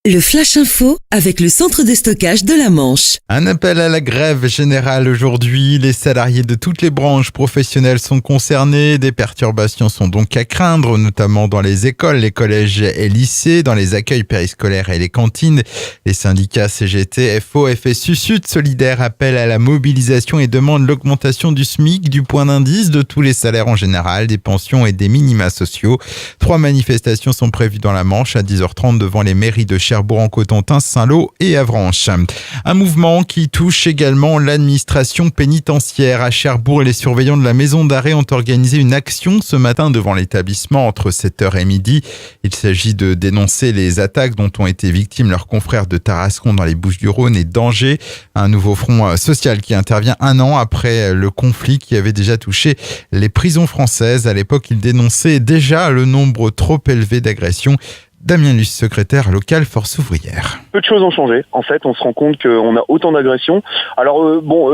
Le Flash Info avec le centre de stockage de la Manche. Un appel à la grève générale aujourd'hui. Les salariés de toutes les branches professionnelles sont concernés. Des perturbations sont donc à craindre, notamment dans les écoles, les collèges et lycées, dans les accueils périscolaires et les cantines. Les syndicats CGT, FO, FSU, Sud Solidaire appellent à la mobilisation et demandent l'augmentation du SMIC, du point d'indice, de tous les salaires en général, des pensions et des minima sociaux. 3 manifestations sont prévues dans la Manche à 10h30 devant les mairies de Cherbourg-en-Cotentin, Saint-Lô et Avranches. Un mouvement qui touche également l'administration pénitentiaire. À Cherbourg, les surveillants de la maison d'arrêt ont organisé une action ce matin devant l'établissement entre 7h et midi. Il s'agit de dénoncer les attaques dont ont été victimes leurs confrères de Tarascon dans les Bouches-du-Rhône et d'Angers. Un nouveau front social qui intervient un an après le conflit qui avait déjà touché les prisons françaises. À l'époque, il dénonçait déjà le nombre trop élevé d'agressions. Damien Luce, secrétaire local Force ouvrière. Peu de choses ont changé. En fait, on se rend compte qu'on a autant d'agressions. Alors,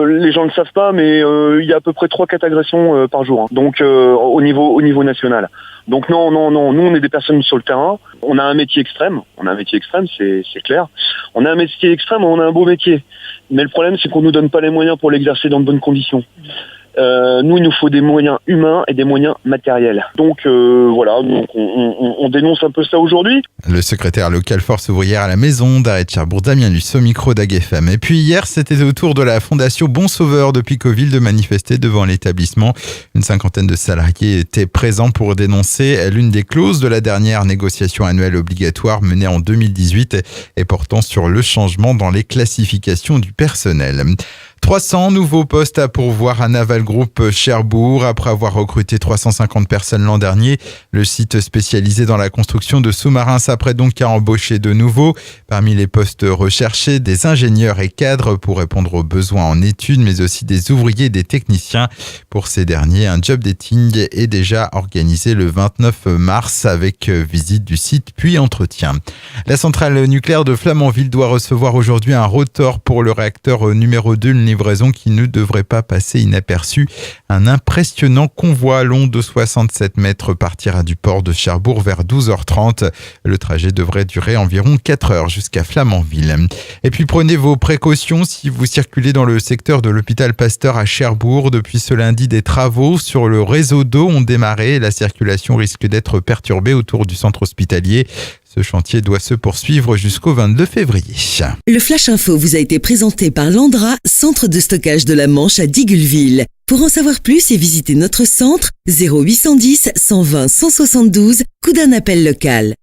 les gens ne le savent pas, mais il y a à peu près 3-4 agressions par jour. Donc, au niveau national. Donc non. Nous, on est des personnes sur le terrain. On a un métier extrême. C'est clair. On a un métier extrême, on a un beau métier. Mais le problème, c'est qu'on nous donne pas les moyens pour l'exercer dans de bonnes conditions. Nous, il nous faut des moyens humains et des moyens matériels. Donc voilà, on dénonce un peu ça aujourd'hui. Le secrétaire local Force ouvrière à la maison d'arrêt de Cherbourg, Damien Luce, au micro d'AGFM. Et puis hier, c'était au tour de la Fondation Bon Sauveur de Picoville de manifester devant l'établissement. Une 50aine de salariés étaient présents pour dénoncer l'une des clauses de la dernière négociation annuelle obligatoire menée en 2018 et portant sur le changement dans les classifications du personnel. 300 nouveaux postes à pourvoir à Naval Group Cherbourg. Après avoir recruté 350 personnes l'an dernier, le site spécialisé dans la construction de sous-marins s'apprête donc à embaucher de nouveaux. Parmi les postes recherchés, des ingénieurs et cadres pour répondre aux besoins en études, mais aussi des ouvriers et des techniciens. Pour ces derniers, un job dating est déjà organisé le 29 mars avec visite du site puis entretien. La centrale nucléaire de Flamanville doit recevoir aujourd'hui un rotor pour le réacteur numéro 2, une livraison qui ne devrait pas passer inaperçue. Un impressionnant convoi long de 67 mètres partira du port de Cherbourg vers 12h30. Le trajet devrait durer environ 4 heures jusqu'à Flamanville. Et puis prenez vos précautions si vous circulez dans le secteur de l'hôpital Pasteur à Cherbourg. Depuis ce lundi, des travaux sur le réseau d'eau ont démarré. La circulation risque d'être perturbée autour du centre hospitalier. Ce chantier doit se poursuivre jusqu'au 22 février. Le Flash Info vous a été présenté par Landra, centre de stockage de la Manche à Digoulville. Pour en savoir plus et visiter notre centre, 0810 120 172, coup d'un appel local.